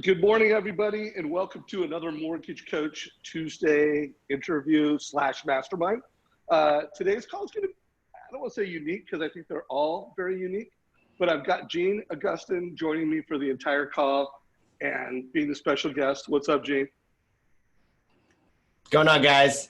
Good morning, everybody, and welcome to another Mortgage Coach Tuesday interview / mastermind. Today's call is going to, I don't want to say unique because I think they're all very unique, but I've got Gene Agustin joining me for the entire call and being the special guest. What's up, Gene? What's going on, guys?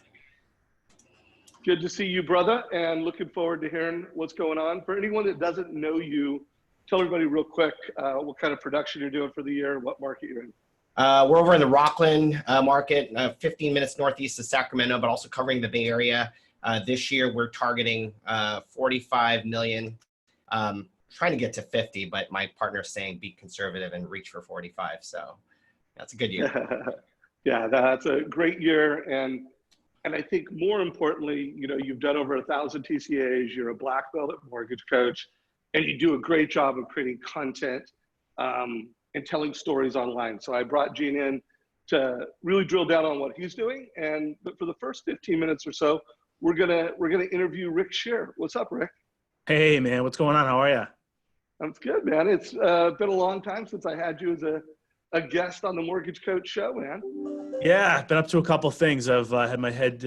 Good to see you, brother, and looking forward to hearing what's going on. For anyone that doesn't know you, tell everybody real quick what kind of production you're doing for the year, what market you're in. We're over in the Rockland market, 15 minutes northeast of Sacramento, but also covering the Bay Area. This year, we're targeting 45 million, trying to get to 50, but my partner's saying be conservative and reach for 45. So that's a good year. Yeah, that's a great year. And I think more importantly, you know, you've done over 1,000 TCAs, you're a black belt at mortgage coach, and you do a great job of creating content and telling stories online. So I brought Gene in to really drill down on what he's doing. But for the first 15 minutes or so, we're gonna interview Rick Scherer. What's up, Rick? Hey, man, what's going on? How are you? I'm good, man. It's been a long time since I had you as a guest on the Mortgage Coach show, man. Yeah, I've been up to a couple of things. I've had my head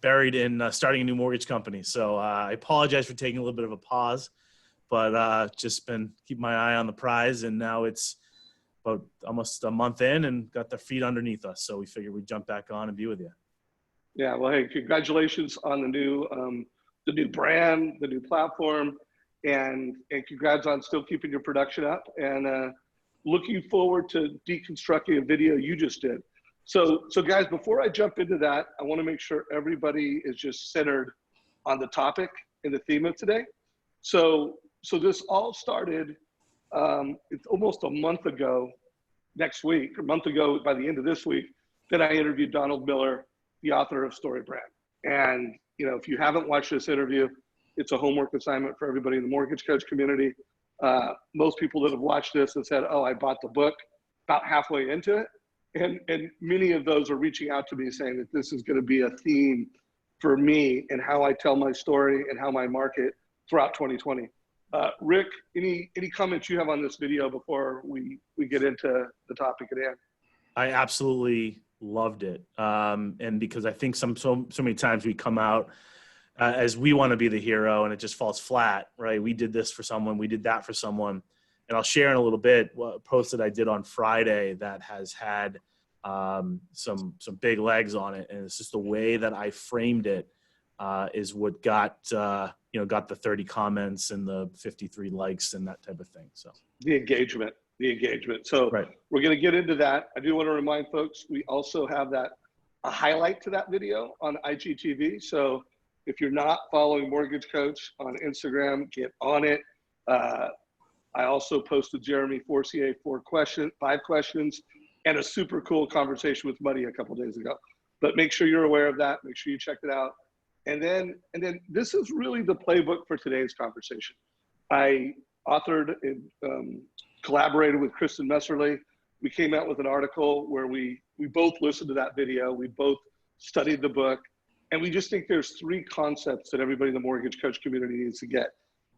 buried in starting a new mortgage company. So I apologize for taking a little bit of a pause. But just been keeping my eye on the prize, and now it's about almost a month in and got the feet underneath us. So we figured we'd jump back on and be with you. Yeah, well, hey, congratulations on the new brand, the new platform, and congrats on still keeping your production up. And looking forward to deconstructing a video you just did. So guys, before I jump into that, I want to make sure everybody is just centered on the topic and the theme of today. So this all started, it's almost a month ago next week, or a month ago by the end of this week, that I interviewed Donald Miller, the author of StoryBrand. And, you know, if you haven't watched this interview, it's a homework assignment for everybody in the mortgage coach community. Most people that have watched this have said, oh, I bought the book about halfway into it. And many of those are reaching out to me saying that this is going to be a theme for me and how I tell my story and how I market throughout 2020. Rick, any comments you have on this video before we get into the topic at hand? I absolutely loved it. And because I think so many times we come out as we want to be the hero and it just falls flat, right? We did this for someone, we did that for someone. And I'll share in a little bit what a post that I did on Friday that has had some big legs on it. And it's just the way that I framed it is what got the 30 comments and the 53 likes and that type of thing. So the engagement. So right. We're going to get into that. I do want to remind folks, we also have a highlight to that video on IGTV. So if you're not following Mortgage Coach on Instagram, get on it. I also posted Jeremy Forcier 5 questions and a super cool conversation with Muddy a couple days ago. But make sure you're aware of that. Make sure you check it out. And then this is really the playbook for today's conversation. I authored and collaborated with Kristen Messerly. We came out with an article where we both listened to that video. We both studied the book. And we just think there's 3 concepts that everybody in the mortgage coach community needs to get.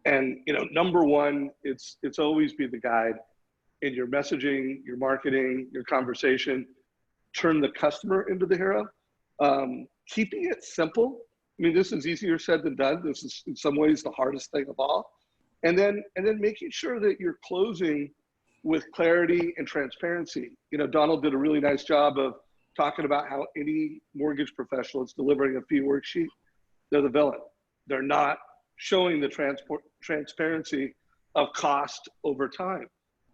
And, you know, number one, it's always be the guide in your messaging, your marketing, your conversation. Turn the customer into the hero. Keeping it simple. I mean, this is easier said than done. This is in some ways the hardest thing of all. And then making sure that you're closing with clarity and transparency. You know, Donald did a really nice job of talking about how any mortgage professional is delivering a fee worksheet. They're the villain. They're not showing the transparency of cost over time.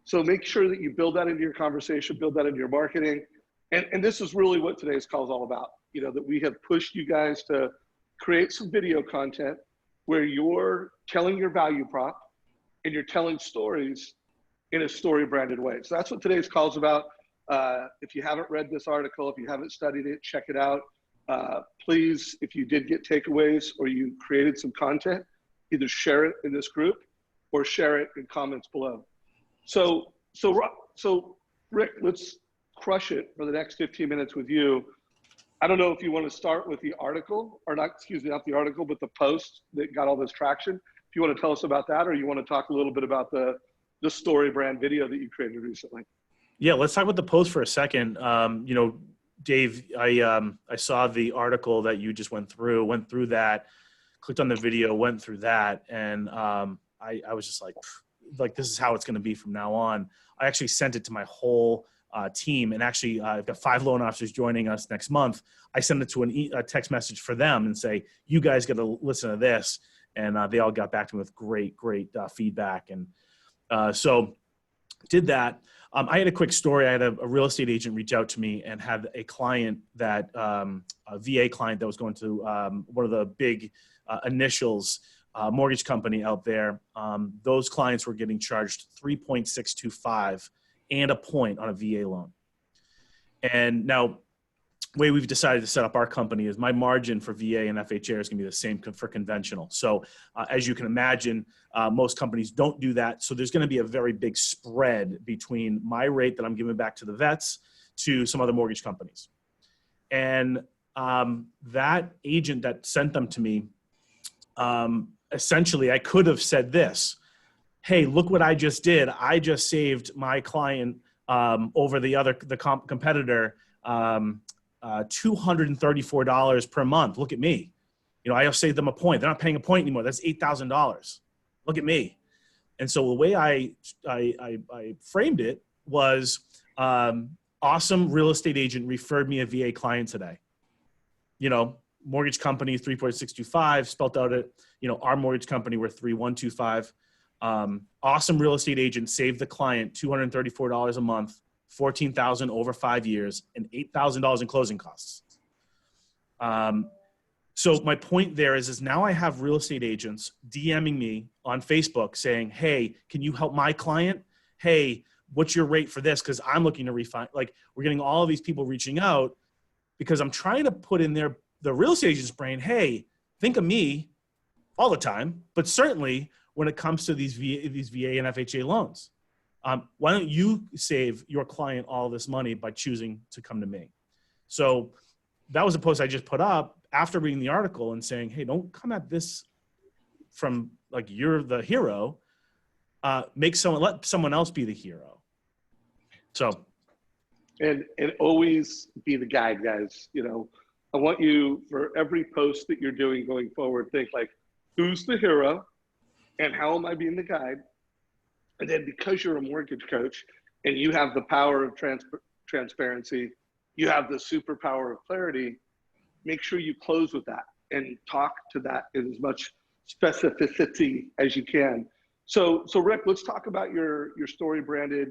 So make sure that you build that into your conversation, build that into your marketing. And this is really what today's call is all about. You know, that we have pushed you guys to create some video content where you're telling your value prop and you're telling stories in a story branded way. So that's what today's call is about. If you haven't read this article, if you haven't studied it, check it out. Please, if you did get takeaways or you created some content, either share it in this group or share it in comments below. So Rick, let's crush it for the next 15 minutes with you. I don't know if you want to start with the article or not the article, but the post that got all this traction. If you want to tell us about that, or you want to talk a little bit about the StoryBrand video that you created recently. Yeah, let's talk about the post for a second. You know, Dave, I saw the article that you just went through that, clicked on the video, went through that, and I was just like this is how it's going to be from now on. I actually sent it to my whole team, and actually I've got 5 loan officers joining us next month. I sent it to a text message for them and say, you guys got to listen to this, and they all got back to me with great feedback, and so did that. I had a quick story. I had a real estate agent reach out to me and had a client that, a VA client that was going to one of the big initials mortgage company out there. Those clients were getting charged 3.625 and a point on a VA loan. And now, the way we've decided to set up our company is my margin for VA and FHA is going to be the same for conventional. So as you can imagine, most companies don't do that. So there's going to be a very big spread between my rate that I'm giving back to the vets to some other mortgage companies. And that agent that sent them to me, essentially I could have said this: hey, look what I just did. I just saved my client over the competitor $234 per month. Look at me. You know, I have saved them a point. They're not paying a point anymore. That's $8,000. Look at me. And so the way I framed it was, awesome real estate agent referred me a VA client today. You know, mortgage company 3.625, spelt out it. You know, our mortgage company we're 3.125. Awesome real estate agent saved the client $234 a month, $14,000 over 5 years, and $8,000 in closing costs. So my point there is now I have real estate agents DMing me on Facebook saying, hey, can you help my client? Hey, what's your rate for this? Because I'm looking to refi. Like, we're getting all of these people reaching out because I'm trying to put in the real estate agent's brain, hey, think of me all the time, but certainly when it comes to these VA and FHA loans. Why don't you save your client all this money by choosing to come to me? So that was a post I just put up after reading the article and saying, hey, don't come at this from like you're the hero. Let someone else be the hero. So. And always be the guide, guys. You know, I want you, for every post that you're doing going forward, think like, who's the hero and how am I being the guide? And then because you're a mortgage coach and you have the power of transparency, you have the superpower of clarity, make sure you close with that and talk to that in as much specificity as you can. So Rick, let's talk about your story branded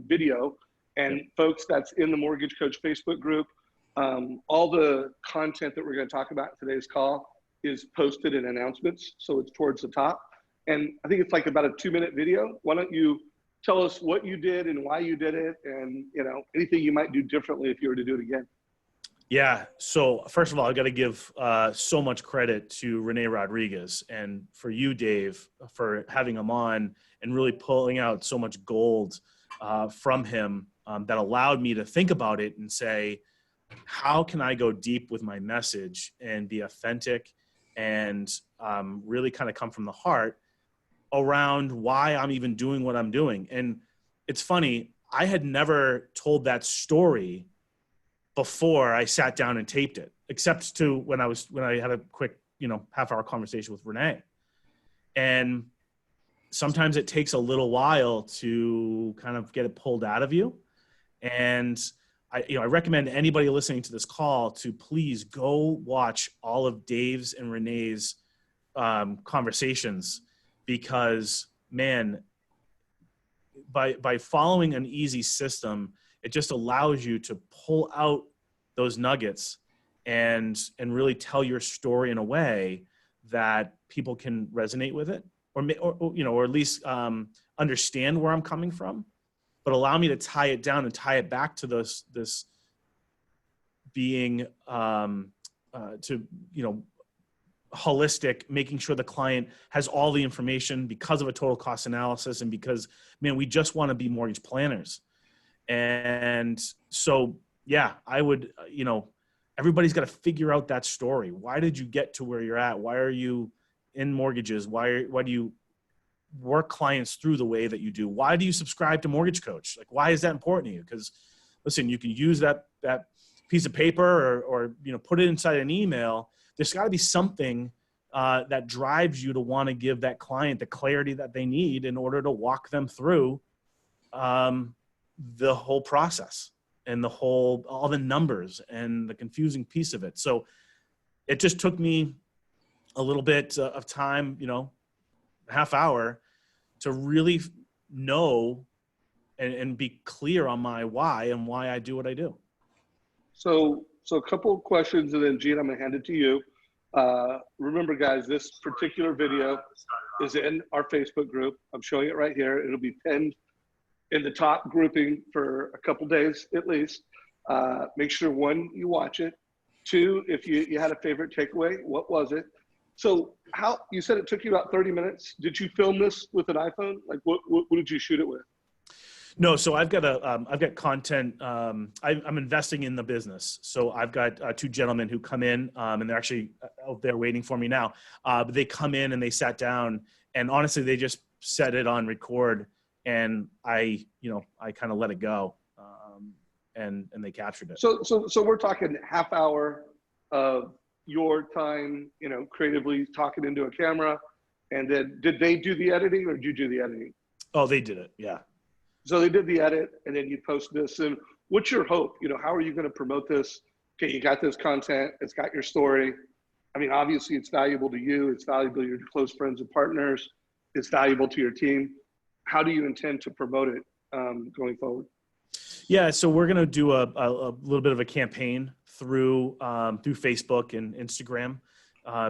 video. And folks, that's in the Mortgage Coach Facebook group. All the content that we're going to talk about in today's call is posted in announcements. So it's towards the top. And I think it's like about a 2-minute video. Why don't you tell us what you did and why you did it, and you know, anything you might do differently if you were to do it again. Yeah. So first of all, I got to give so much credit to Renee Rodriguez and for you, Dave, for having him on and really pulling out so much gold from him that allowed me to think about it and say, how can I go deep with my message and be authentic and really kind of come from the heart around why I'm even doing what I'm doing. And it's funny, I had never told that story before I sat down and taped it, except to when I had a quick, half-hour conversation with Renee. And sometimes it takes a little while to kind of get it pulled out of you. And I recommend anybody listening to this call to please go watch all of Dave's and Renee's conversations, because man, by following an easy system, it just allows you to pull out those nuggets and really tell your story in a way that people can resonate with it, or at least understand where I'm coming from, but allow me to tie it down and tie it back to this being holistic, making sure the client has all the information because of a total cost analysis, and because, man, we just want to be mortgage planners. And so, yeah, I would, everybody's got to figure out that story. Why did you get to where you're at? Why are you in mortgages? Why do you work clients through the way that you do. Why do you subscribe to Mortgage Coach? Like, why is that important to you? Because listen, you can use that piece of paper or put it inside an email. There's got to be something that drives you to want to give that client the clarity that they need in order to walk them through the whole process and all the numbers and the confusing piece of it. So it just took me a little bit of time, a half hour, to really know and be clear on my why and why I do what I do. So a couple of questions, and then Gene, I'm gonna hand it to you. Remember, guys, this particular video is in our Facebook group. I'm showing it right here. It'll be pinned in the top grouping for a couple days at least. Make sure, one, you watch it. Two, if you had a favorite takeaway, what was it? So you said it took you about 30 minutes. Did you film this with an iPhone? Like what did you shoot it with? No, so I've got content. I'm investing in the business. So I've got two gentlemen who come in, and they're actually out there waiting for me now. But they come in and they sat down, and honestly, they just set it on record, and I kind of let it go, and they captured it. So we're talking half hour of your time, creatively talking into a camera, and then did they do the editing or did you do the editing? Oh, they did it. Yeah. So they did the edit, and then you post this. And what's your hope? How are you going to promote this? Okay, you got this content. It's got your story. I mean, obviously, it's valuable to you. It's valuable to your close friends and partners. It's valuable to your team. How do you intend to promote it going forward? Yeah, so we're going to do a little bit of a campaign through Facebook and Instagram,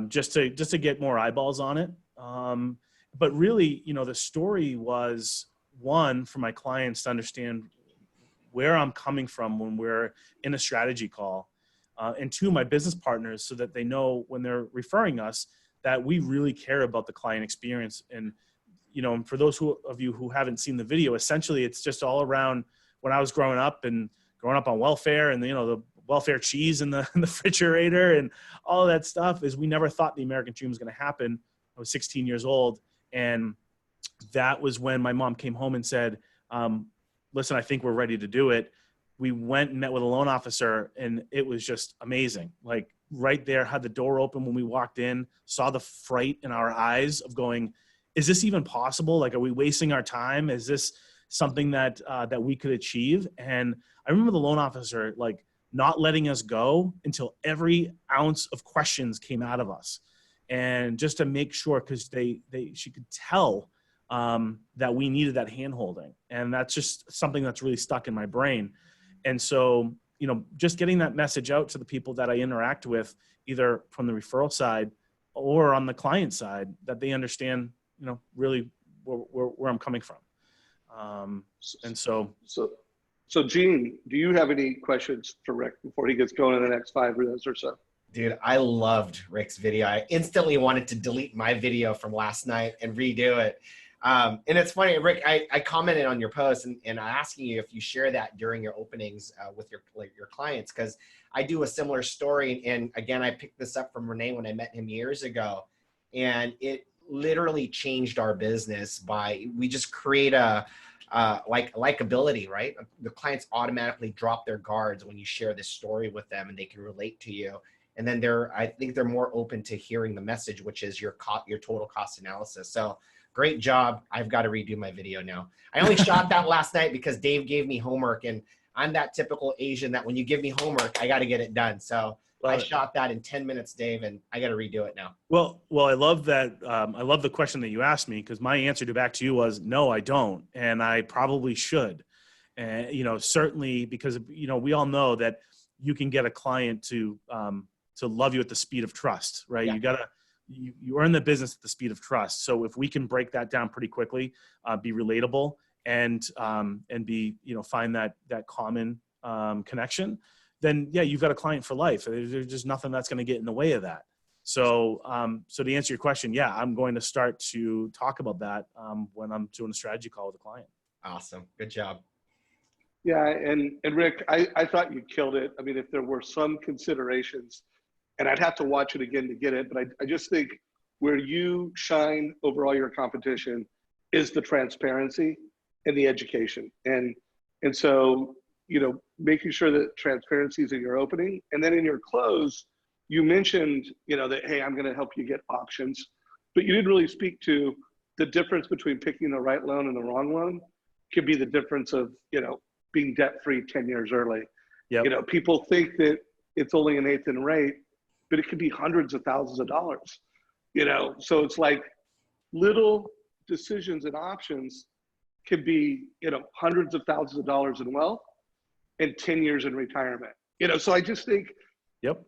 just to get more eyeballs on it. But really, the story was, one, for my clients to understand where I'm coming from when we're in a strategy call, and two, my business partners, so that they know when they're referring us that we really care about the client experience. And and for those of you who haven't seen the video, essentially it's just all around when I was growing up on welfare, and the welfare cheese in the refrigerator and all of that stuff. Is we never thought the American dream was going to happen. I was 16 years old, and that was when my mom came home and said, listen, I think we're ready to do it. We went and met with a loan officer, and it was just amazing. Like right there, had the door open when we walked in, saw the fright in our eyes of going, is this even possible? Like, are we wasting our time? Is this something that we could achieve? And I remember the loan officer, like, not letting us go until every ounce of questions came out of us. And just to make sure, because she could tell that we needed that hand-holding. And that's just something that's really stuck in my brain. And so, just getting that message out to the people that I interact with, either from the referral side or on the client side, that they understand, really where I'm coming from. And so Gene, do you have any questions for Rick before he gets going in the next 5 minutes or so? Dude, I loved Rick's video. I instantly wanted to delete my video from last night and redo it. And it's funny, Rick, I commented on your post and asking you if you share that during your openings with your clients, because I do a similar story. And again, I picked this up from Renee when I met him years ago, and it literally changed our business we just create a likability, right? The clients automatically drop their guards when you share this story with them, and they can relate to you. And then I think they're more open to hearing the message, which is your total cost analysis. So great job. I've got to redo my video now. I only shot that last night because Dave gave me homework, and I'm that typical Asian that when you give me homework, I got to get it done. So I shot that in 10 minutes, Dave, and I got to redo it now. Well, I love that. I love the question that you asked me, because my answer back to you was, no, I don't. And I probably should. And, certainly because, we all know that you can get a client to love you at the speed of trust, right? Yeah. You earn the business at the speed of trust. So if we can break that down pretty quickly, be relatable and be, find that common connection, then yeah, you've got a client for life. There's just nothing that's going to get in the way of that. So, to answer your question, yeah, I'm going to start to talk about that when I'm doing a strategy call with a client. Awesome. Good job. Yeah. And Rick, I thought you killed it. I mean, if there were some considerations, and I'd have to watch it again to get it, but I just think where you shine over all your competition is the transparency and the education. And so, you know, making sure that transparency is in your opening, and then in your close, you mentioned, you know, that, hey, I'm going to help you get options, but you didn't really speak to the difference between picking the right loan and the wrong loan. Could be the difference of, you know, being debt-free 10 years early. Yep. You know, people think that it's only an eighth in rate, but it could be hundreds of thousands of dollars, you know? So it's like little decisions and options could be, you know, hundreds of thousands of dollars in wealth and 10 years in retirement, you know? So I just think Yep.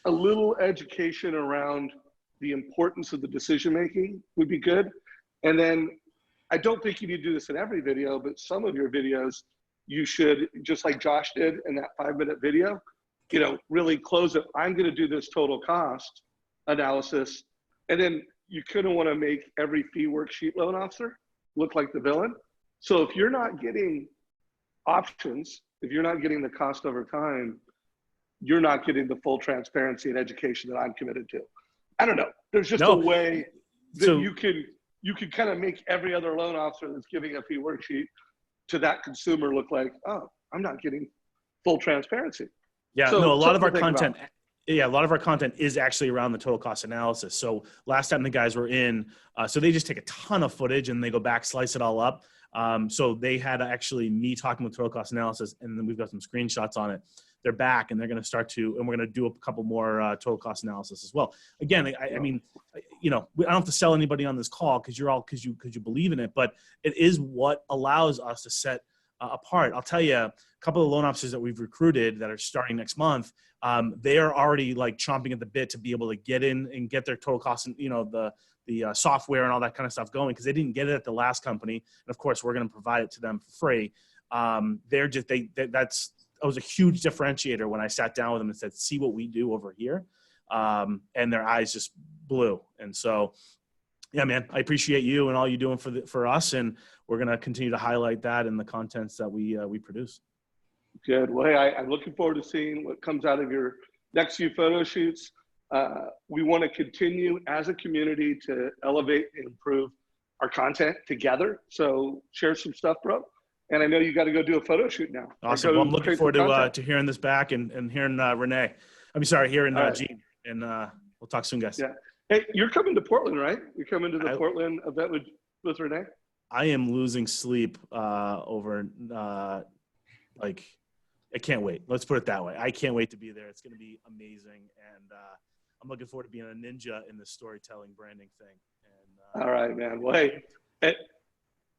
a little education around the importance of the decision-making would be good. And then I don't think you need to do this in every video, but some of your videos, you should, just like Josh did in that 5-minute video, you know, really close it. I'm going to do this total cost analysis. And then you couldn't want to make every fee worksheet loan officer look like the villain. So if you're not getting options, if you're not getting the cost over time, you're not getting the full transparency and education that I'm committed to. I don't know. There's just a way that you can kind of make every other loan officer that's giving a fee worksheet to that consumer look like, oh, I'm not getting full transparency. Yeah, so no, a lot of our content, a lot of our content is actually around the total cost analysis. So last time the guys were in, so they just take a ton of footage and they go back, slice it all up. So they had actually me talking with total cost analysis, and then we've got some screenshots on it. They're back and they're going to start to, and we're going to do a couple more total cost analysis as well. Again, I mean, you know, I don't have to sell anybody on this call because you believe in it, but it is what allows us to set apart. I'll tell you, a couple of loan officers that we've recruited that are starting next month, they are already like chomping at the bit to be able to get in and get their total cost and, you know, the software and all that kind of stuff going, because they didn't get it at the last company. And of course, we're going to provide it to them for free. That was a huge differentiator when I sat down with them and said, see what we do over here. And their eyes just blew. And so, yeah, man, I appreciate you and all you're doing for us. And we're going to continue to highlight that in the contents that we produce. Good. Well, hey, I'm looking forward to seeing what comes out of your next few photo shoots. We want to continue as a community to elevate and improve our content together. So share some stuff, bro. And I know you got to go do a photo shoot now. Awesome. Well, I'm looking forward to hearing this back and hearing Renee. Hearing Gene. And we'll talk soon, guys. Yeah. Hey, you're coming to Portland, right? You're coming to the Portland event with Renee? I am losing sleep over, I can't wait. Let's put it that way. I can't wait to be there. It's going to be amazing. And I'm looking forward to being a ninja in the storytelling branding thing. And, all right, man. Well, hey,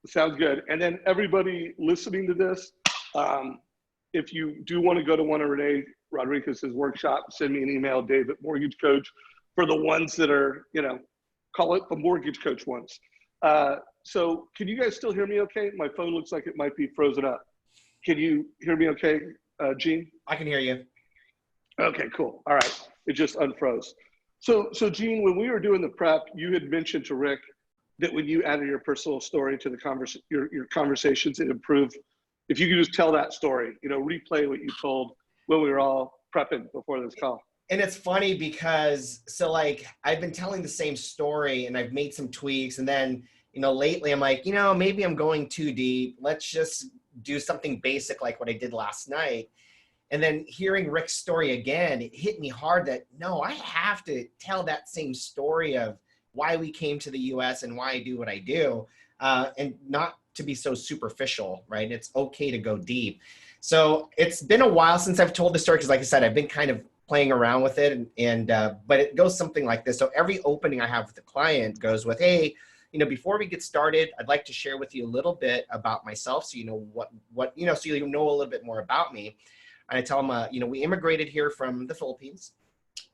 sounds good. And then everybody listening to this, if you do want to go to one of Renee Rodriguez's workshops, send me an email, Dave at Mortgage Coach, for the ones that are, you know, call it the Mortgage Coach ones. So can you guys still hear me okay? My phone looks like it might be frozen up. Can you hear me okay, Gene? I can hear you. Okay, cool. All right. It just unfroze. So Gene, when we were doing the prep, you had mentioned to Rick that when you added your personal story to the your conversations, it improved. If you could just tell that story, you know, replay what you told when we were all prepping before this call. And it's funny because, so like, I've been telling the same story and I've made some tweaks. And then, you know, lately I'm like, you know, maybe I'm going too deep. Let's just do something basic like what I did last night. And then hearing Rick's story again, it hit me hard that, no, I have to tell that same story of why we came to the US and why I do what I do, and not to be so superficial, right? It's okay to go deep. So it's been a while since I've told the story because, like I said, I've been kind of playing around with it, but it goes something like this. So every opening I have with the client goes with, hey, you know, before we get started, I'd like to share with you a little bit about myself, so you know what you know, so you know a little bit more about me. And I tell them, you know, we immigrated here from the Philippines.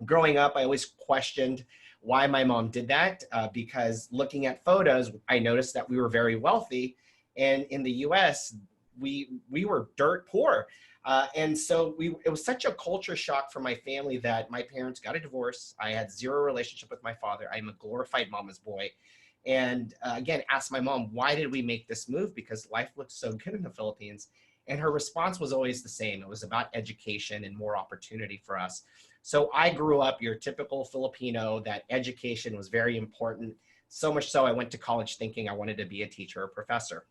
Growing up, I always questioned why my mom did that, because looking at photos, I noticed that we were very wealthy, and in the U.S., we were dirt poor. And so it was such a culture shock for my family that my parents got a divorce. I had zero relationship with my father. I'm a glorified mama's boy. And again, asked my mom, why did we make this move? Because life looked so good in the Philippines. And her response was always the same. It was about education and more opportunity for us. So I grew up your typical Filipino, that education was very important. So much so I went to college thinking I wanted to be a teacher or professor.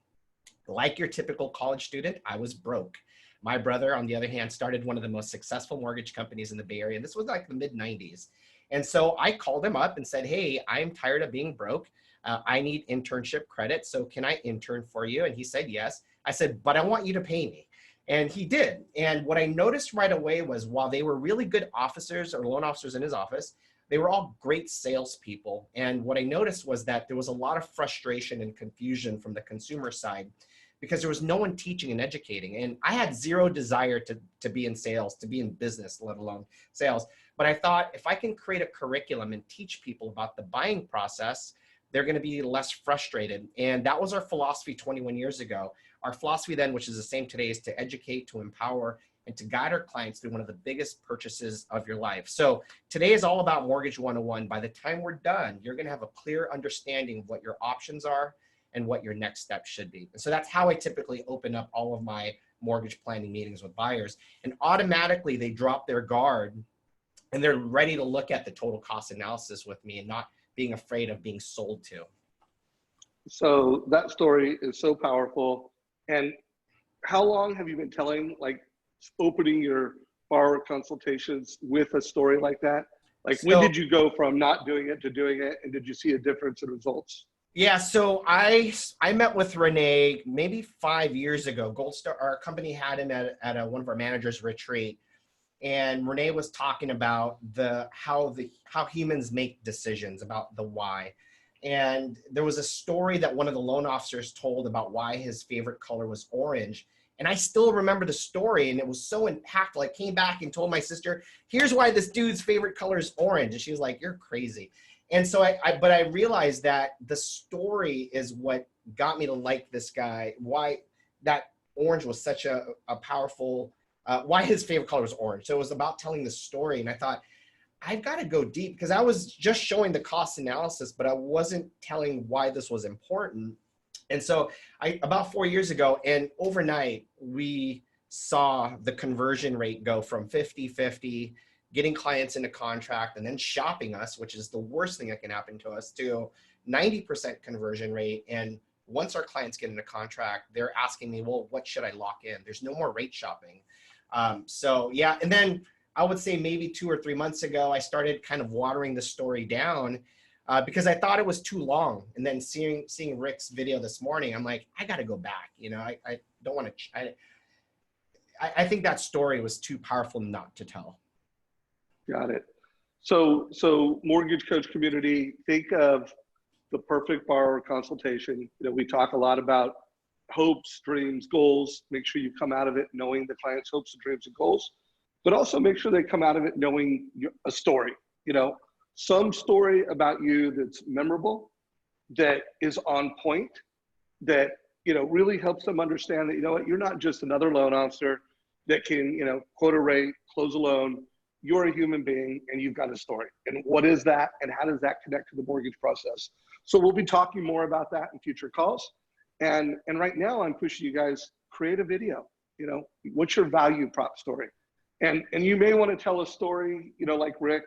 Like your typical college student, I was broke. My brother, on the other hand, started one of the most successful mortgage companies in the Bay Area. And this was like the mid 90s. And so I called him up and said, hey, I'm tired of being broke. I need internship credit. So can I intern for you? And he said, yes. I said, but I want you to pay me. And he did. And what I noticed right away was while they were really good officers or loan officers in his office, they were all great salespeople. And what I noticed was that there was a lot of frustration and confusion from the consumer side because there was no one teaching and educating. And I had zero desire to be in sales, to be in business, let alone sales. But I thought if I can create a curriculum and teach people about the buying process, they're going to be less frustrated. And that was our philosophy 21 years ago. Our philosophy then, which is the same today, is to educate, to empower, and to guide our clients through one of the biggest purchases of your life. So today is all about Mortgage 101. By the time we're done, you're going to have a clear understanding of what your options are and what your next steps should be. And so that's how I typically open up all of my mortgage planning meetings with buyers. And automatically they drop their guard and they're ready to look at the total cost analysis with me and not being afraid of being sold to. So that story is so powerful. And how long have you been telling, like, opening your borrower consultations with a story like that? Like, when did you go from not doing it to doing it? And did you see a difference in results? Yeah, so I met with Renee maybe 5 years ago. Gold Star, our company had him at one of our managers' retreat. And Renee was talking about how humans make decisions, about the why. And there was a story that one of the loan officers told about why his favorite color was orange. And I still remember the story, and it was so impactful. I came back and told my sister, here's why this dude's favorite color is orange. And she was like, you're crazy. And so but I realized that the story is what got me to like this guy, why that orange was such a powerful, why his favorite color was orange. So it was about telling the story. And I thought, I've got to go deep because I was just showing the cost analysis, but I wasn't telling why this was important. And so about 4 years ago, and overnight, we saw the conversion rate go from 50-50, getting clients into contract and then shopping us, which is the worst thing that can happen to us, to 90% conversion rate. And once our clients get into contract, they're asking me, well, what should I lock in? There's no more rate shopping. So yeah, and then I would say maybe 2 or 3 months ago, I started kind of watering the story down because I thought it was too long. And then seeing Rick's video this morning, I'm like, I got to go back. You know, I don't want to, I think that story was too powerful not to tell. Got it. So mortgage coach community, think of the perfect borrower consultation. You know, we talk a lot about hopes, dreams, goals. Make sure you come out of it knowing the client's hopes and dreams and goals, but also make sure they come out of it knowing a story, you know, some story about you that's memorable, that is on point, that, you know, really helps them understand that, you know what, you're not just another loan officer that can, you know, quote a rate, close a loan. You're a human being and you've got a story. And what is that? And how does that connect to the mortgage process? So we'll be talking more about that in future calls. And right now I'm pushing you guys, create a video. You know, what's your value prop story? And you may want to tell a story, you know, like Rick,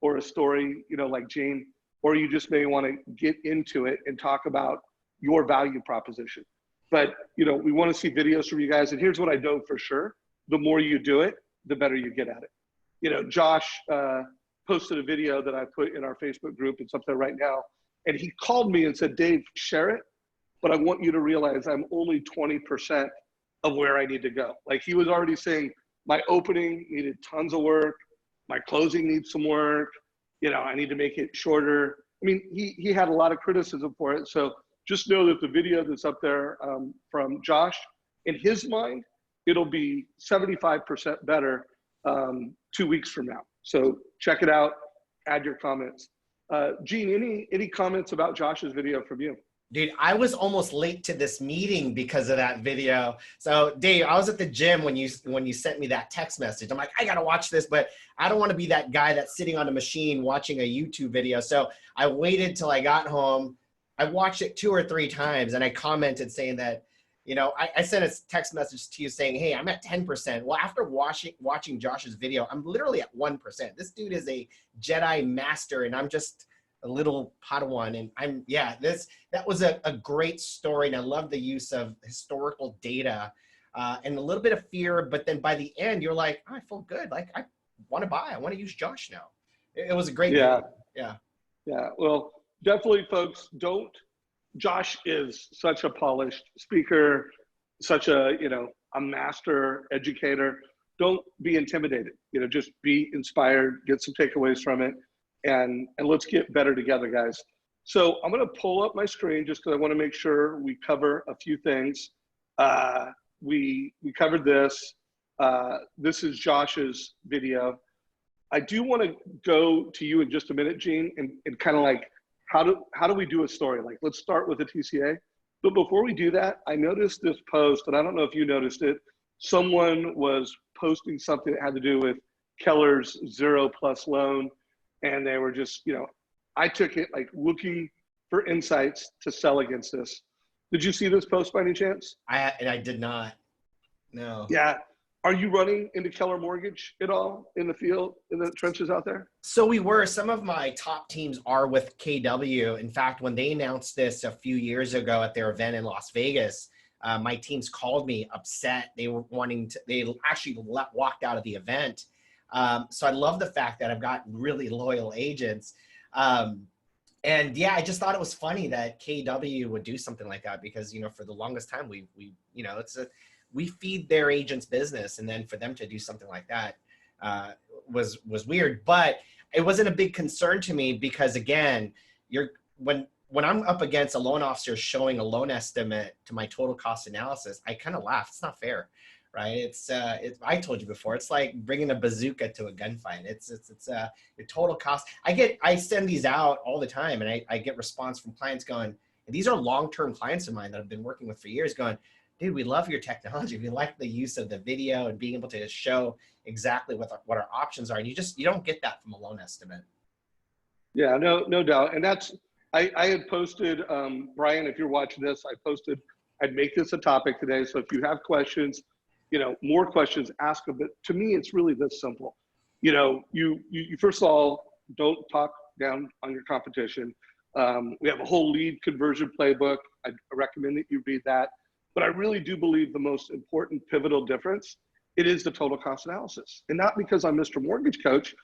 or a story, you know, like Gene, or you just may want to get into it and talk about your value proposition. But, you know, we want to see videos from you guys. And here's what I know for sure. The more you do it, the better you get at it. You know, Josh posted a video that I put in our Facebook group. It's up there right now. And he called me and said, Dave, share it. But I want you to realize I'm only 20% of where I need to go. Like, he was already saying my opening needed tons of work. My closing needs some work. You know, I need to make it shorter. I mean, he had a lot of criticism for it. So just know that the video that's up there from Josh, in his mind, it'll be 75% better 2 weeks from now. So check it out, add your comments. Gene, any comments about Josh's video from you? Dude, I was almost late to this meeting because of that video. So Dave, I was at the gym when you sent me that text message. I'm like, I got to watch this, but I don't want to be that guy that's sitting on a machine watching a YouTube video. So I waited till I got home. I watched it 2 or 3 times and I commented saying that, you know, I sent a text message to you saying, hey, I'm at 10%. Well, after watching Josh's video, I'm literally at 1%. This dude is a Jedi master and I'm just a little Padawan. And that was a great story. And I love the use of historical data and a little bit of fear. But then by the end, you're like, oh, I feel good. Like, I want to buy. I want to use Josh now. It was a great video. Yeah. Yeah. Well, definitely, folks, Josh is such a polished speaker, such a master educator. Don't be intimidated. Just be inspired, get some takeaways from it, and let's get better together, guys. So I'm going to pull up my screen just because I want to make sure we cover a few things. We covered this. This is Josh's video. I do want to go to you in just a minute, Gene, and kind of like, how do we do a story? Like, let's start with a TCA. But before we do that, I noticed this post, and I don't know if you noticed it. Someone was posting something that had to do with Keller's 0+ loan. And they were just, I took it like looking for insights to sell against this. Did you see this post by any chance? I did not. No. Yeah. Are you running into Keller Mortgage at all in the field, in the trenches out there? So we were. Some of my top teams are with KW. In fact, when they announced this a few years ago at their event in Las Vegas, my teams called me upset. They actually walked out of the event. So I love the fact that I've got really loyal agents. And yeah, I just thought it was funny that KW would do something like that because, for the longest time we feed their agents business, and then for them to do something like that was weird. But it wasn't a big concern to me because, again, when I'm up against a loan officer showing a loan estimate to my total cost analysis, I kind of laugh. It's not fair, right? I told you before, it's like bringing a bazooka to a gunfight. It's your total cost. I send these out all the time, and I get response from clients going, and these are long-term clients of mine that I've been working with for years, going, dude, we love your technology. We like the use of the video and being able to show exactly what our options are. And you don't get that from a loan estimate. Yeah, no doubt. And I had posted, Brian, if you're watching this, I'd make this a topic today. So if you have questions, more questions, ask them. But to me, it's really this simple. You first of all, don't talk down on your competition. We have a whole lead conversion playbook. I recommend that you read that. But I really do believe the most important pivotal difference, it is the total cost analysis. And not because I'm Mr. Mortgage Coach,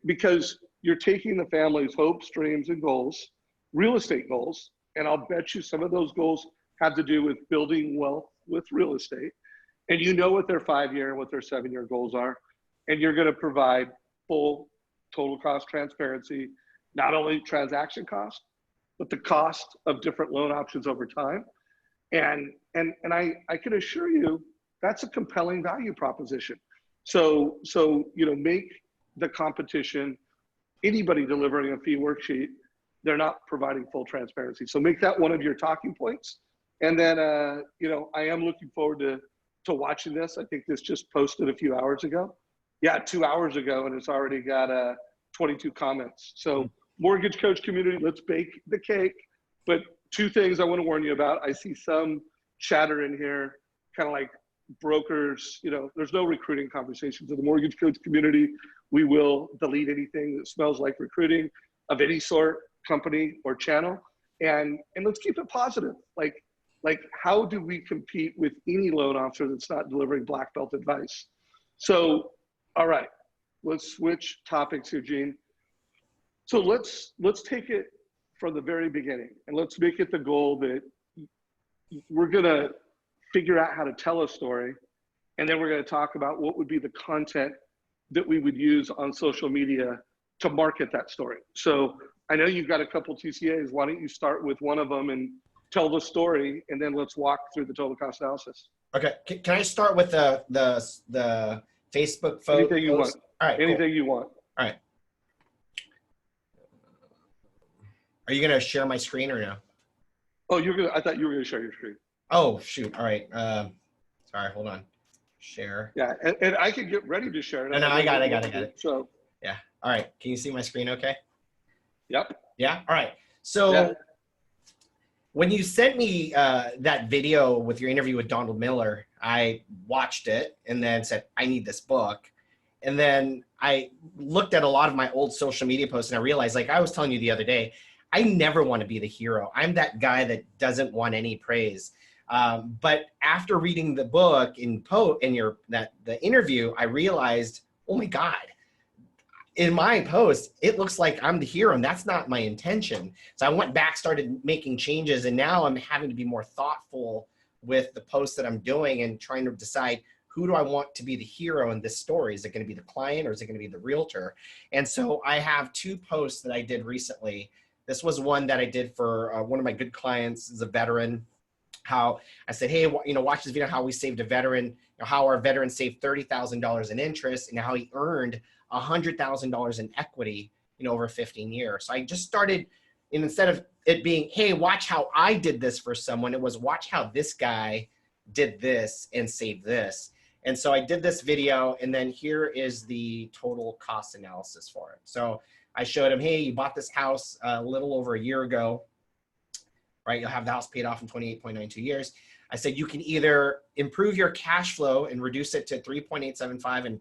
because you're taking the family's hopes, dreams, and goals, real estate goals, and I'll bet you some of those goals have to do with building wealth with real estate. And what their 5-year and what their 7-year goals are. And you're going to provide full total cost transparency, not only transaction cost, but the cost of different loan options over time. And I can assure you that's a compelling value proposition. So make the competition, anybody delivering a fee worksheet, they're not providing full transparency. So make that one of your talking points. And then I am looking forward to watching this. I think this just posted a few hours ago. Yeah, 2 hours ago, and it's already got 22 comments. So Mortgage Coach community, let's bake the cake. But 2 things I want to warn you about. I see some chatter in here, kind of like brokers, there's no recruiting conversations in the Mortgage Coach community. We will delete anything that smells like recruiting of any sort, company or channel. And let's keep it positive. Like how do we compete with any loan officer that's not delivering black belt advice? So, all right, let's switch topics here, Gene. So let's take it from the very beginning, and let's make it the goal that we're gonna figure out how to tell a story, and then we're gonna talk about what would be the content that we would use on social media to market that story. So I know you've got a couple TCAs. Why don't you start with one of them and tell the story, and then let's walk through the total cost analysis. Okay, can I start with the Facebook photo? Anything you want. All right, anything you want. All right. Are you gonna share my screen or no? Oh, I thought you were gonna share your screen. Oh shoot! All right. Sorry. Hold on. Share. Yeah, and I can get ready to share it. No, I got it. So. Yeah. All right. Can you see my screen? Okay. Yep. Yeah. All right. So when you sent me that video with your interview with Donald Miller, I watched it and then said, I need this book. And then I looked at a lot of my old social media posts and I realized, like I was telling you the other day, I never want to be the hero. I'm that guy that doesn't want any praise. But after reading the book in the interview, I realized, oh my God, in my post, it looks like I'm the hero, and that's not my intention. So I went back, started making changes, and now I'm having to be more thoughtful with the posts that I'm doing and trying to decide, who do I want to be the hero in this story? Is it going to be the client or is it going to be the realtor? And so I have 2 posts that I did recently. This was one that I did for one of my good clients, is a veteran. How I said, hey, watch this video, how we saved a veteran, how our veteran saved $30,000 in interest, and how he earned $100,000 in equity in over 15 years. So I just started, and instead of it being, hey, watch how I did this for someone, it was watch how this guy did this and saved this. And so I did this video, and then here is the total cost analysis for it. So I showed him, hey, you bought this house a little over a year ago, right? You'll have the house paid off in 28.92 years. I said, you can either improve your cash flow and reduce it to 3.875 and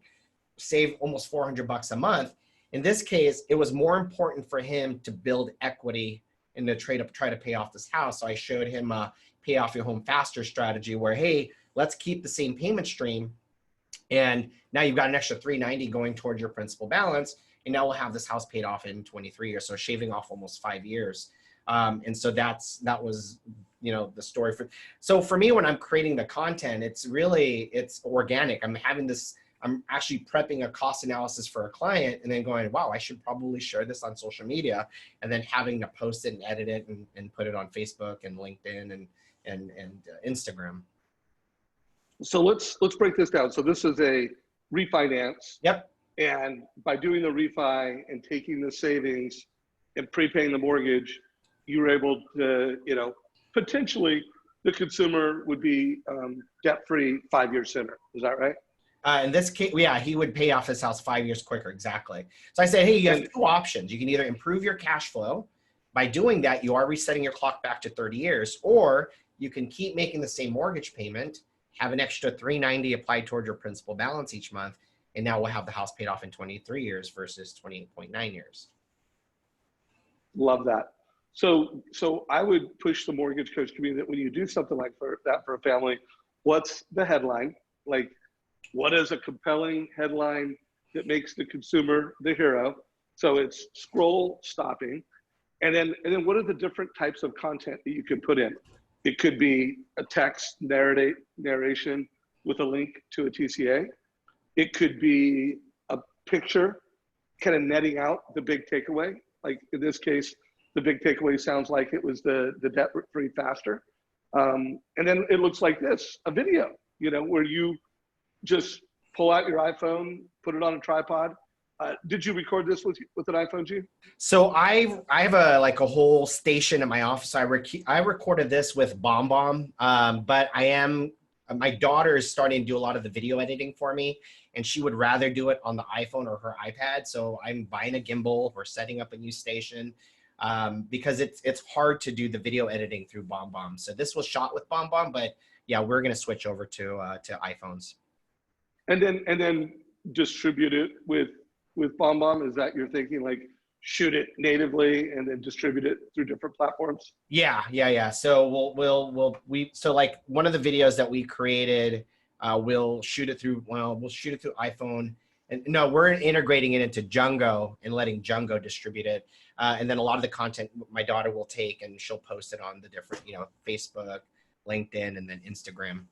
save almost $400 a month. In this case, it was more important for him to build equity and to try to pay off this house. So I showed him a pay off your home faster strategy where, hey, let's keep the same payment stream. And now you've got an extra $390 going towards your principal balance. And now we'll have this house paid off in 23 years. So shaving off almost 5 years. And so that was, the story so for me, when I'm creating the content, it's organic. I'm actually prepping a cost analysis for a client and then going, wow, I should probably share this on social media, and then having to post it and edit it and put it on Facebook and LinkedIn and Instagram. So let's break this down. So this is a refinance. Yep. And by doing the refi and taking the savings and prepaying the mortgage, you were able to, potentially the consumer would be debt-free 5 years sooner. Is that right? In this case, yeah, he would pay off his house 5 years quicker. Exactly. So I said, hey, you have 2 options. You can either improve your cash flow. By doing that, you are resetting your clock back to 30 years, or you can keep making the same mortgage payment, have an extra $390 applied toward your principal balance each month, and now we'll have the house paid off in 23 years versus 28.9 years. Love that. So I would push the mortgage coach community that when you do something like that for a family, what's the headline? Like, what is a compelling headline that makes the consumer the hero? So it's scroll stopping. And then what are the different types of content that you can put in? It could be a text narration with a link to a TCA. It could be a picture kind of netting out the big takeaway. Like in this case, the big takeaway sounds like it was the debt-free faster. And then it looks like this, a video, where you just pull out your iPhone, put it on a tripod. Did you record this with an iPhone, Gene? So I have a whole station in my office. I recorded this with BombBomb, but my daughter is starting to do a lot of the video editing for me, and she would rather do it on the iPhone or her iPad. So I'm buying a gimbal. We're setting up a new station because it's hard to do the video editing through BombBomb. So this was shot with BombBomb, but yeah, we're going to switch over to iPhones. And then distribute it with BombBomb. Is that you're thinking, like shoot it natively and then distribute it through different platforms? Yeah. So so like one of the videos that we created, we'll shoot it through iPhone. And no, we're integrating it into Django and letting Django distribute it. And then a lot of the content my daughter will take and she'll post it on the different, Facebook, LinkedIn, and then Instagram.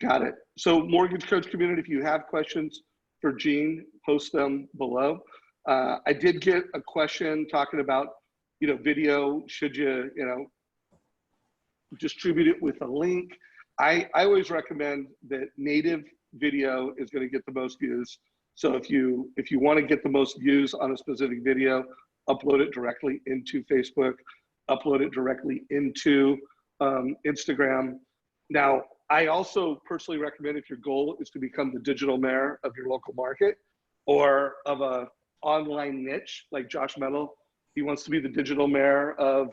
Got it. So mortgage coach community, if you have questions for Gene, post them below. I did get a question talking about, video, should you, distribute it with a link? I always recommend that native video is going to get the most views. So if you want to get the most views on a specific video, upload it directly into Facebook, upload it directly into Instagram. Now, I also personally recommend, if your goal is to become the digital mayor of your local market or of a online niche like Josh Metal, he wants to be the digital mayor of,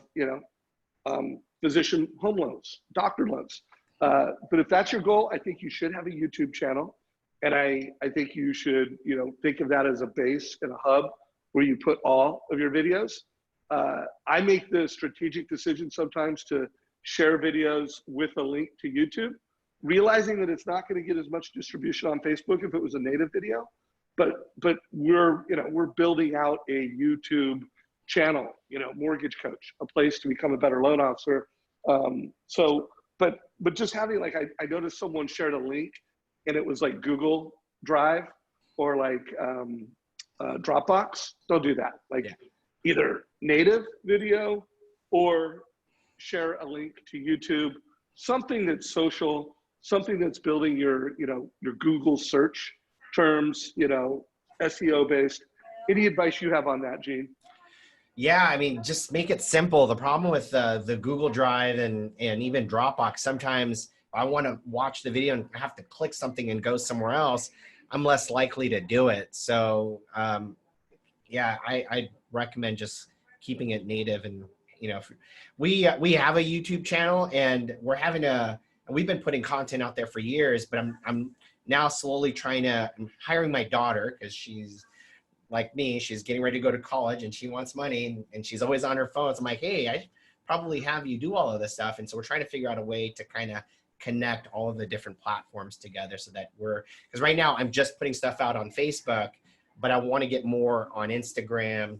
physician home loans, doctor loans. But if that's your goal, I think you should have a YouTube channel. And I think you should, you know, think of that as a base and a hub where you put all of your videos. I make the strategic decision sometimes to share videos with a link to YouTube, realizing that it's not going to get as much distribution on Facebook if it was a native video. But we're, you know, we're building out a YouTube channel, you know, Mortgage Coach, a place to become a better loan officer. But just having, like, I noticed someone shared a link and it was like Google Drive or like Dropbox. Don't do that. Like, either native video or share a link to YouTube, something that's social, something that's building your, you know, your Google search terms, you know, SEO based. Any advice you have on that, Gene? Yeah, I mean, just make it simple. The problem with the Google Drive and even Dropbox, sometimes I want to watch the video and have to click something and go somewhere else, I'm less likely to do it. So yeah, I recommend just keeping it native. And, you know, we have a YouTube channel and we've been putting content out there for years, but I'm now slowly I'm hiring my daughter, because she's like me, she's getting ready to go to college and she wants money and she's always on her phone. So I'm like, hey, I probably have you do all of this stuff. And so we're trying to figure out a way to kind of connect all of the different platforms together so that because right now I'm just putting stuff out on Facebook, but I want to get more on Instagram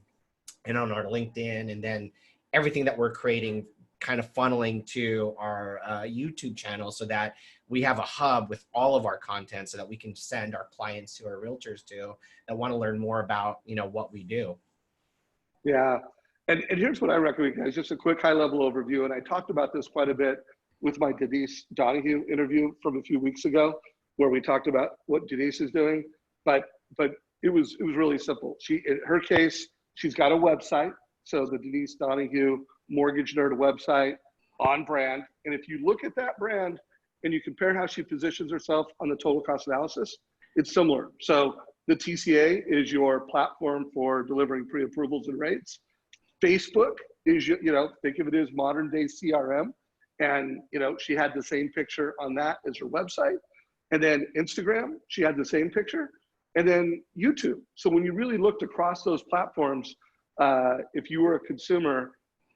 and on our LinkedIn, and then everything that we're creating kind of funneling to our YouTube channel so that we have a hub with all of our content so that we can send our clients to our realtors to that want to learn more about, you know, what we do. Yeah. And here's what I recommend, guys, just a quick high level overview. And I talked about this quite a bit with my Denise Donahue interview from a few weeks ago, where we talked about what Denise is doing, but it was really simple. In her case, she's got a website. So the Denise Donahue Mortgage Nerd website, on brand. And if you look at that brand and you compare how she positions herself on the total cost analysis, it's similar. So the TCA is your platform for delivering pre-approvals and rates. Facebook is, you know, think of it as modern day CRM. And, you know, she had the same picture on that as her website. And then Instagram, she had the same picture. And then YouTube. So when you really looked across those platforms, if you were a consumer,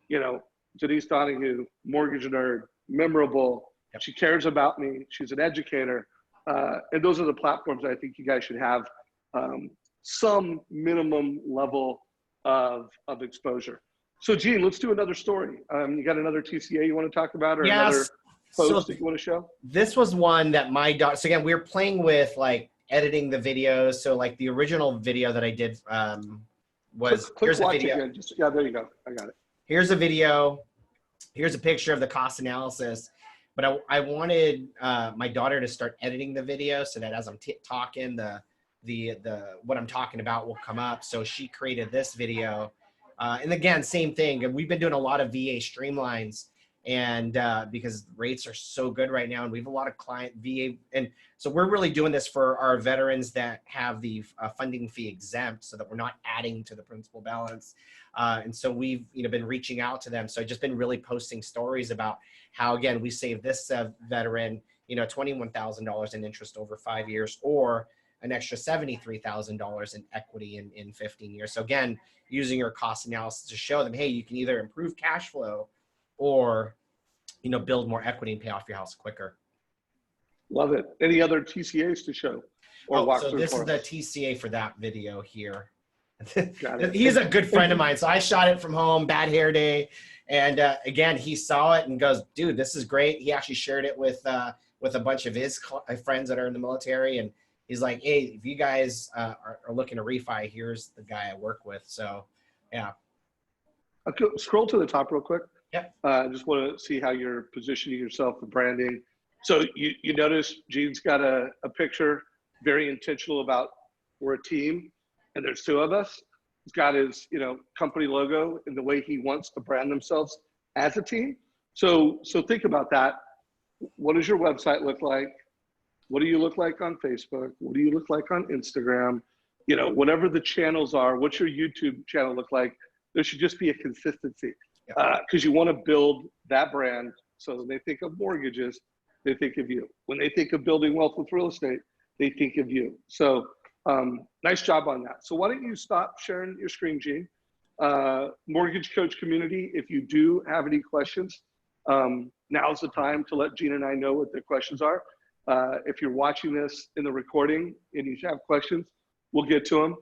you know, Denise Donahue, Mortgage Nerd, memorable, she cares about me, she's an educator. And those are the platforms I think you guys should have some minimum level of exposure. So Gene, let's do another story. You got another TCA you want to talk about, or another post that you want to show? This was one that my daughter, so again, we were playing with like editing the videos. So like the original video that I did was, here's a video. Again. Yeah, there you go. I got it. Here's a video. Here's a picture of the cost analysis. But I wanted my daughter to start editing the video so that as I'm talking, what I'm talking about will come up. So she created this video. And again, same thing. And we've been doing a lot of VA streamlines, and because rates are so good right now, and we have a lot of client VA. And so we're really doing this for our veterans that have the funding fee exempt, so that we're not adding to the principal balance. And so we've, you know, been reaching out to them. So I've just been really posting stories about how, again, we saved this veteran, you know, $21,000 in interest over 5 years, or an extra $73,000 in equity in 15 years. So again, using your cost analysis to show them, hey, you can either improve cash flow or, you know, build more equity and pay off your house quicker. Love it. Any other TCAs to show or walk through? So this is the TCA for that video here. He's a good friend of mine. So I shot it from home, bad hair day. And again, he saw it and goes, dude, this is great. He actually shared it with a bunch of his friends that are in the military. And he's like, hey, if you guys are looking to refi, here's the guy I work with. So, yeah. Okay, scroll to the top real quick. Yep. I just want to see how you're positioning yourself for branding. So you notice Gene's got a picture, very intentional about we're a team, and there's two of us. He's got his, you know, company logo and the way he wants to brand themselves as a team. So think about that. What does your website look like? What do you look like on Facebook? What do you look like on Instagram? You know, whatever the channels are, what's your YouTube channel look like? There should just be a consistency, because you want to build that brand. So when they think of mortgages, they think of you. When they think of building wealth with real estate, they think of you. So nice job on that. So why don't you stop sharing your screen, Gene? Mortgage Coach community, if you do have any questions, now's the time to let Gene and I know what the questions are. If you're watching this in the recording and you have questions, we'll get to them.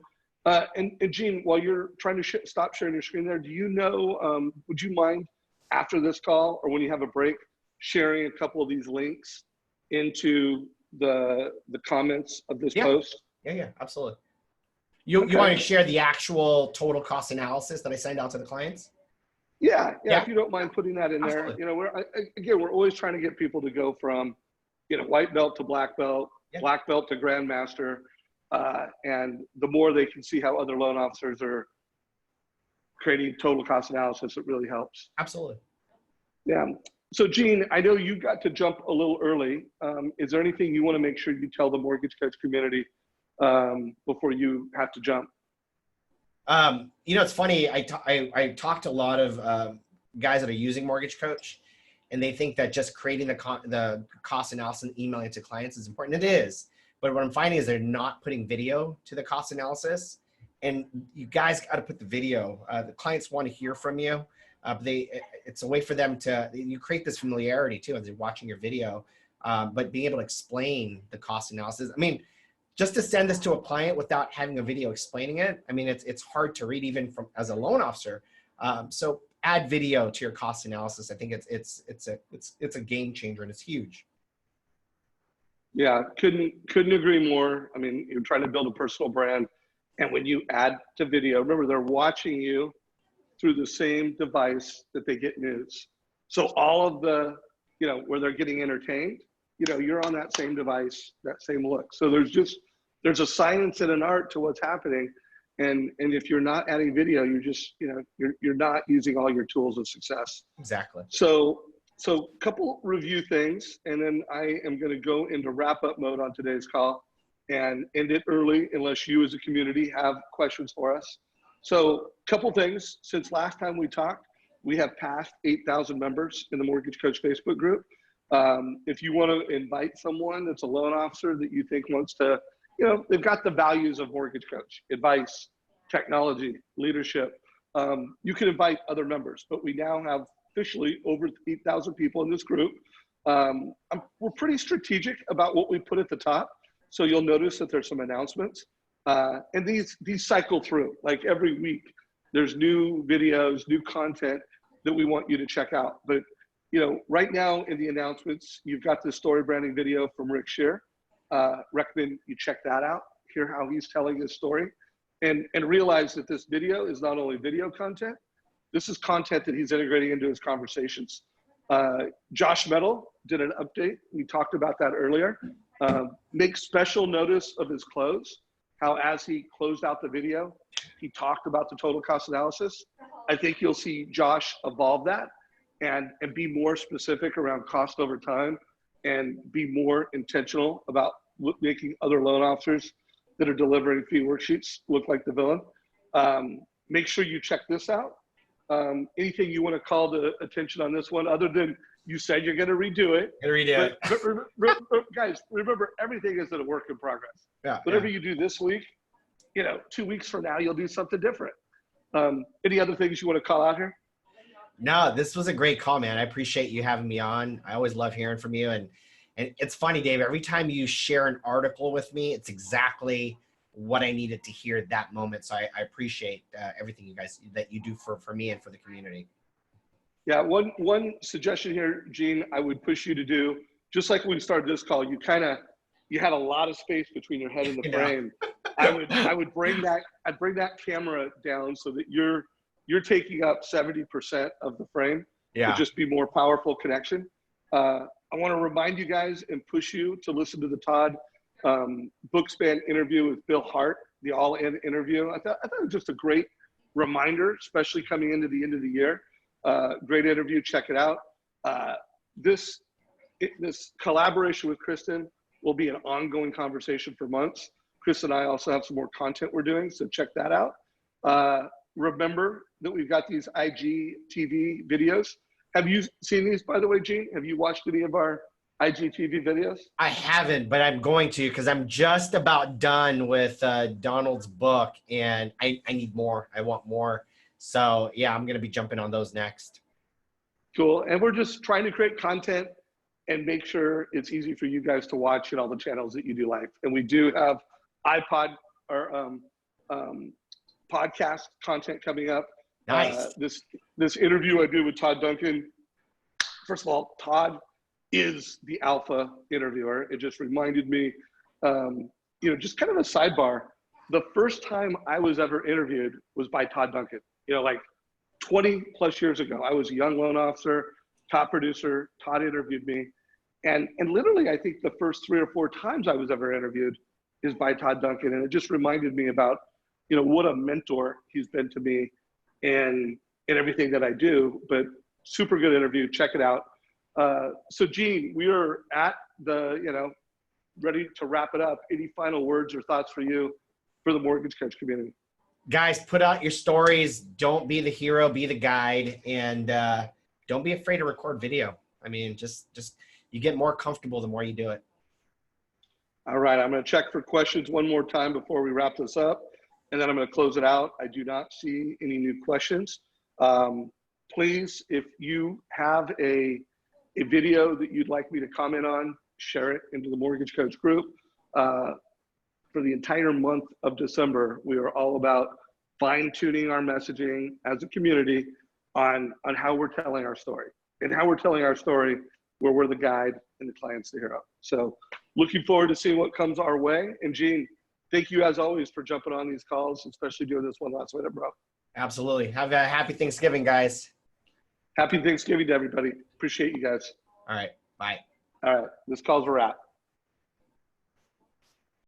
And Gene, while you're trying to stop sharing your screen there, do you know, would you mind after this call or when you have a break, sharing a couple of these links into the comments of this post? Yeah, absolutely. You want to share the actual total cost analysis that I send out to the clients? Yeah. If you don't mind putting that in there. Absolutely. You know, we're always trying to get people to go from, you know, white belt to black belt, black belt to grandmaster. And the more they can see how other loan officers are creating total cost analysis, it really helps. Absolutely. Yeah. So Gene, I know you got to jump a little early. Is there anything you want to make sure you tell the Mortgage Coach community before you have to jump? You know, it's funny. I talked to a lot of guys that are using Mortgage Coach, and they think that just creating the cost analysis and emailing it to clients is important. It is, but what I'm finding is they're not putting video to the cost analysis, and you guys got to put the video. The clients want to hear from you. It's a way for them to, you create this familiarity too as they're watching your video, but being able to explain the cost analysis. I mean, just to send this to a client without having a video explaining it, I mean, it's hard to read even from as a loan officer. So add video to your cost analysis. I think it's a game changer and it's huge. Yeah, couldn't agree more. I mean, you're trying to build a personal brand, and when you add to video, remember they're watching you through the same device that they get news. So all of the, you know, where they're getting entertained, you know, you're on that same device, that same look. So there's a science and an art to what's happening. And if you're not adding video, you're just, you know, you're not using all your tools of success. Exactly. So couple review things, and then I am going to go into wrap up mode on today's call and end it early unless you as a community have questions for us. So couple things, since last time we talked, we have passed 8,000 members in the Mortgage Coach Facebook group. If you want to invite someone that's a loan officer that you think wants to, you know, they've got the values of Mortgage Coach, advice, technology, leadership, you can invite other members, but we now have officially over 8,000 people in this group. We're pretty strategic about what we put at the top. So you'll notice that there's some announcements. And these cycle through, like every week, there's new videos, new content that we want you to check out. But, you know, right now in the announcements, you've got this story branding video from Rick Scherer. Recommend you check that out, hear how he's telling his story, and realize that this video is not only video content, this is content that he's integrating into his conversations. Josh Metal did an update. We talked about that earlier. Make special notice of his close, how as he closed out the video, he talked about the total cost analysis. I think you'll see Josh evolve that and be more specific around cost over time and be more intentional about making other loan officers that are delivering fee worksheets look like the villain. Make sure you check this out. Anything you want to call the attention on this one, other than you said you're going to redo it. But guys, remember, everything is a work in progress. Yeah, whatever you do this week, you know, 2 weeks from now, you'll do something different. Any other things you want to call out here? No, this was a great call, man. I appreciate you having me on. I always love hearing from you. And it's funny, Dave, every time you share an article with me, it's exactly what I needed to hear at that moment. So I appreciate everything you guys that you do for me and for the community. Yeah, one suggestion here, Gene, I would push you to do, just like when we started this call, you had a lot of space between your head and the frame. I'd bring that camera down so that you're taking up 70% of the frame. Yeah. To just be more powerful connection. I want to remind you guys and push you to listen to the Todd Bookspan interview with Bill Hart, the all-in interview. I thought it was just a great reminder, especially coming into the end of the year. Great interview, check it out. This collaboration with Kristen will be an ongoing conversation for months. Chris and I also have some more content we're doing, so check that out. Remember that we've got these IGTV videos. Have you seen these, by the way, Gene? Have you watched any of our IGTV videos? I haven't, but I'm going to, because I'm just about done with Donald's book, and I need more. I want more. So yeah, I'm going to be jumping on those next. Cool. And we're just trying to create content and make sure it's easy for you guys to watch in all the channels that you do like. And we do have iPod or podcast content coming up. Nice. This interview I did with Todd Duncan. First of all, Todd is the alpha interviewer. It just reminded me, just kind of a sidebar. The first time I was ever interviewed was by Todd Duncan. Like 20 plus years ago. I was a young loan officer, top producer. Todd interviewed me. And literally, I think the first 3 or 4 times I was ever interviewed is by Todd Duncan. And it just reminded me about, what a mentor he's been to me and everything that I do. But super good interview. Check it out. So Gene, we are at the, ready to wrap it up. Any final words or thoughts for you for the mortgage coach community? Guys, put out your stories. Don't be the hero, be the guide, and don't be afraid to record video. I mean, just you get more comfortable the more you do it. All right, I'm going to check for questions one more time before we wrap this up, and then I'm going to close it out. I do not see any new questions. Please, if you have a video that you'd like me to comment on, share it into the Mortgage Coach group. For the entire month of December, we are all about fine-tuning our messaging as a community on how we're telling our story, and how we're telling our story where we're the guide and the client's the hero. So looking forward to seeing what comes our way. And Gene, thank you as always for jumping on these calls, especially doing this one last minute, bro. Absolutely. Have a happy Thanksgiving, guys. Happy Thanksgiving to everybody. Appreciate you guys. All right. Bye. All right. This call's a wrap.